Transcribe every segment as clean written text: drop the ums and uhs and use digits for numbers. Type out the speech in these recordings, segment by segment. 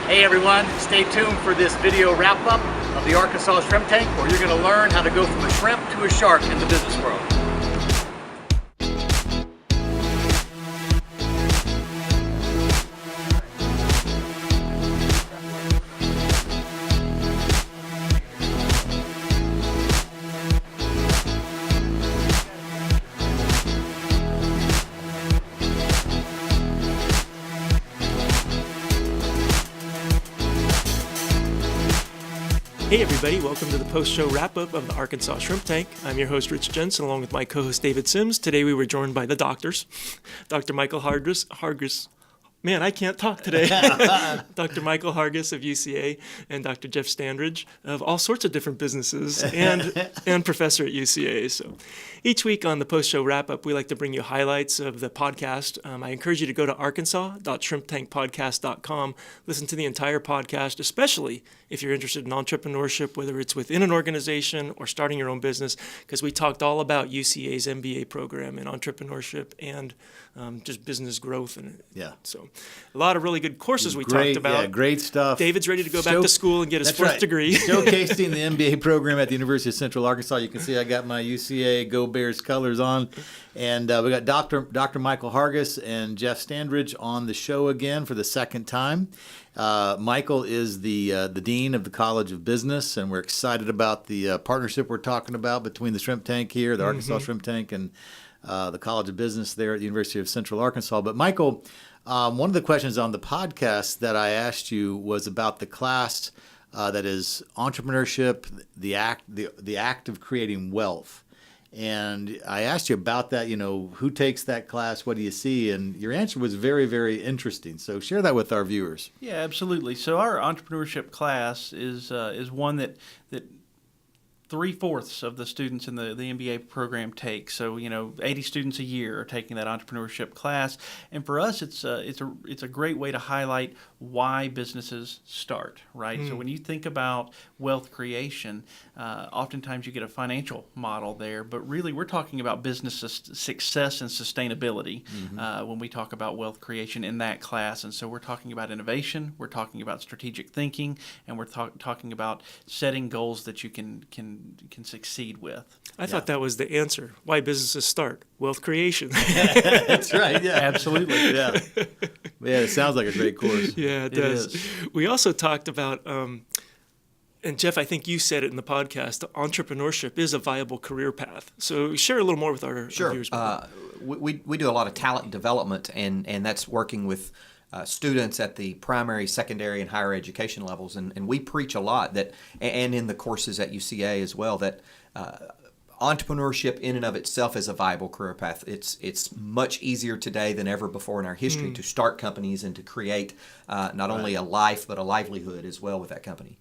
Hey everyone, stay tuned for this video wrap-up of the Arkansas Shrimp Tank, where you're going to learn how to go from a shrimp to a shark in the business world. Hey everybody, welcome to the post-show wrap-up of the Arkansas Shrimp Tank. I'm your host, Rich Jensen, along with my co-host, David Sims. Today we were joined by the doctors, Dr. Michael Hargis. Man, I can't talk today. Dr. Michael Hargis of UCA and Dr. Jeff Standridge of all sorts of different businesses and professor at UCA. So each week on the post-show wrap-up, we like to bring you highlights of the podcast. I encourage you to go to arkansas.shrimptankpodcast.com, listen to the entire podcast, especially if you're interested in entrepreneurship, whether it's within an organization or starting your own business, because we talked all about UCA's MBA program in entrepreneurship and just business growth. So a lot of really good courses we talked about. Yeah, great stuff. David's ready to go back to school and get his fourth degree. Showcasing the MBA program at the University of Central Arkansas. You can see I got my UCA Go Bears colors on. And we got Dr. Michael Hargis and Jeff Standridge on the show again for the second time. Michael is the dean of the College of Business, and we're excited about the partnership we're talking about between the Shrimp Tank here, the Arkansas Shrimp Tank, and the College of Business there at the University of Central Arkansas. But Michael, one of the questions on the podcast that I asked you was about the class that is entrepreneurship, the act of creating wealth. And I asked you about that, who takes that class, what do you see? And your answer was very, very interesting. So share that with our viewers. Yeah, absolutely. So our entrepreneurship class is one that 3/4 of the students in the MBA program take. So 80 students a year are taking that entrepreneurship class, and for us, it's a great way to highlight why businesses start. Right. So when you think about wealth creation, oftentimes you get a financial model there, but really we're talking about business success and sustainability when we talk about wealth creation in that class. And so we're talking about innovation, we're talking about strategic thinking, and we're talking about setting goals that you can succeed with. I thought that was the answer. Why businesses start? Wealth creation. That's right. Yeah, absolutely. Yeah, it sounds like a great course. Yeah, it does. We also talked about, and Jeff, I think you said it in the podcast, entrepreneurship is a viable career path. So share a little more with our viewers. We do a lot of talent development, and that's working with students at the primary, secondary, and higher education levels. And we preach a lot that, and in the courses at UCA as well, that entrepreneurship in and of itself is a viable career path. It's much easier today than ever before in our history to start companies and to create not only a life but a livelihood as well with that company.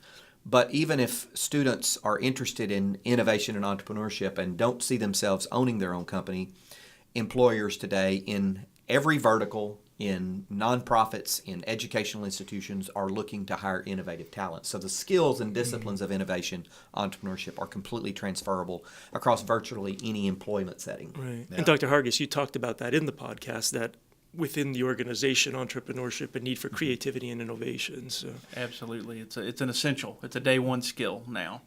But even if students are interested in innovation and entrepreneurship and don't see themselves owning their own company, employers today in every vertical, in nonprofits, in educational institutions, are looking to hire innovative talent. So the skills and disciplines of innovation, entrepreneurship, are completely transferable across virtually any employment setting. Right. Yeah. And Dr. Hargis, you talked about that in the podcast, that within the organization, entrepreneurship, a need for creativity and innovation. So absolutely, it's an essential. It's a day one skill now,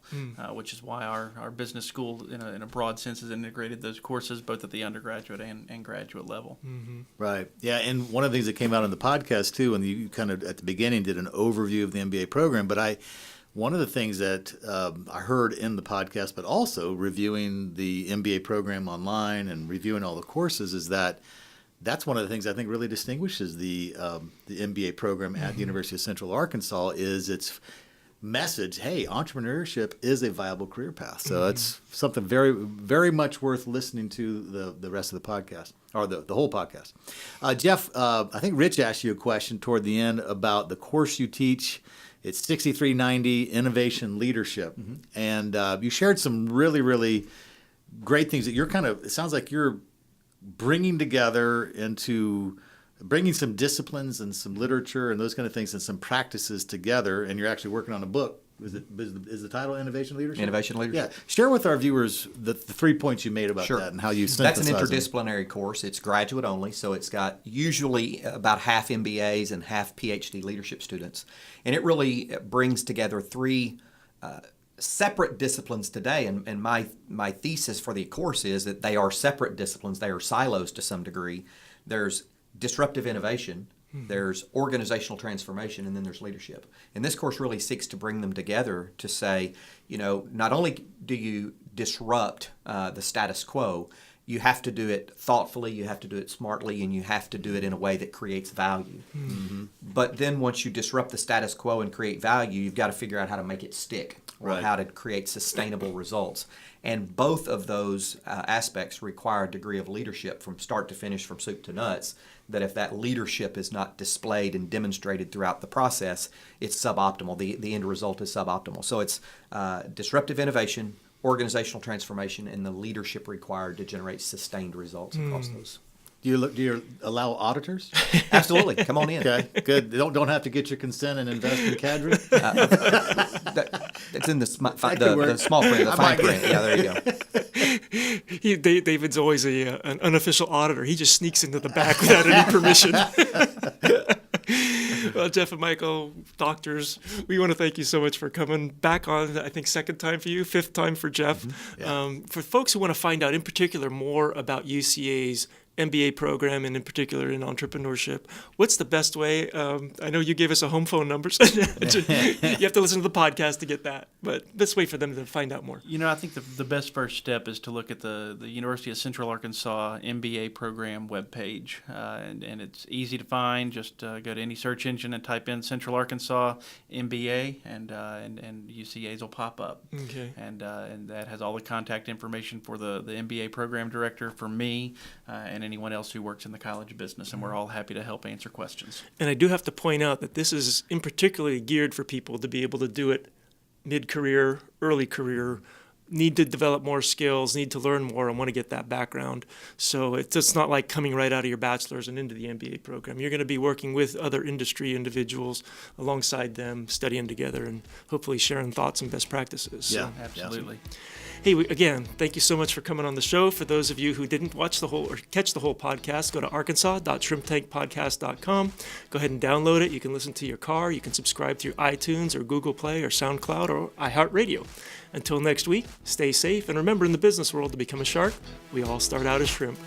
which is why our business school, in a broad sense, has integrated those courses both at the undergraduate and graduate level. Right. Yeah, and one of the things that came out in the podcast too, and you kind of at the beginning did an overview of the MBA program, but one of the things that I heard in the podcast, but also reviewing the MBA program online and reviewing all the courses, is that's one of the things I think really distinguishes the MBA program at the University of Central Arkansas is its message, hey, entrepreneurship is a viable career path. So it's something very, very much worth listening to the rest of the podcast, or the whole podcast. Jeff, I think Rich asked you a question toward the end about the course you teach. It's 6390 Innovation Leadership. And you shared some really, really great things that it sounds like you're bringing together into bringing some disciplines and some literature and those kind of things and some practices together, and you're actually working on a book Is the title Innovation Leadership? Innovation Leadership. Yeah. Share with our viewers the 3 points you made about Sure. that and how you That's synthesize an them. interdisciplinary course. It's graduate only, so it's got usually about half MBAs and half PhD leadership students. And it really brings together 3 separate disciplines today. And my thesis for the course is that they are separate disciplines. They are silos to some degree. There's disruptive innovation, there's organizational transformation, and then there's leadership. And this course really seeks to bring them together to say, not only do you disrupt the status quo, you have to do it thoughtfully, you have to do it smartly, and you have to do it in a way that creates value. Mm-hmm. But then once you disrupt the status quo and create value, you've got to figure out how to make it stick, or how to create sustainable results. And both of those aspects require a degree of leadership from start to finish, from soup to nuts, that if that leadership is not displayed and demonstrated throughout the process, it's suboptimal. The end result is suboptimal. So it's disruptive innovation, organizational transformation, and the leadership required to generate sustained results across those. Do you allow auditors? Absolutely. Come on in. Okay, good. Don't have to get your consent and invest in cadre? It's in the small print, the fine print. Yeah, there you go. David's always an unofficial auditor. He just sneaks into the back without any permission. Well, Jeff and Michael, doctors, we want to thank you so much for coming back on, I think, 2nd time for you, 5th time for Jeff. Mm-hmm. Yeah. For folks who want to find out in particular more about UCA's MBA program and in particular in entrepreneurship, what's the best way? I know you gave us a home phone number, so you have to listen to the podcast to get that, but best way for them to find out more. I think the best first step is to look at the University of Central Arkansas MBA program webpage, and it's easy to find. Just go to any search engine and type in Central Arkansas MBA, and UCA's will pop up. Okay. And that has all the contact information for the MBA program director, for me, and anyone else who works in the College of Business, and we're all happy to help answer questions. And I do have to point out that this is in particularly geared for people to be able to do it mid-career, early career, need to develop more skills, need to learn more, and want to get that background. So it's just not like coming right out of your bachelor's and into the MBA program. You're going to be working with other industry individuals alongside them, studying together, and hopefully sharing thoughts and best practices. Yeah, So. Absolutely. Hey, again, thank you so much for coming on the show. For those of you who didn't watch the whole or catch the whole podcast, go to arkansas.shrimptankpodcast.com. Go ahead and download it. You can listen to your car. You can subscribe through iTunes or Google Play or SoundCloud or iHeartRadio. Until next week, stay safe. And remember, in the business world, to become a shark, we all start out as shrimp.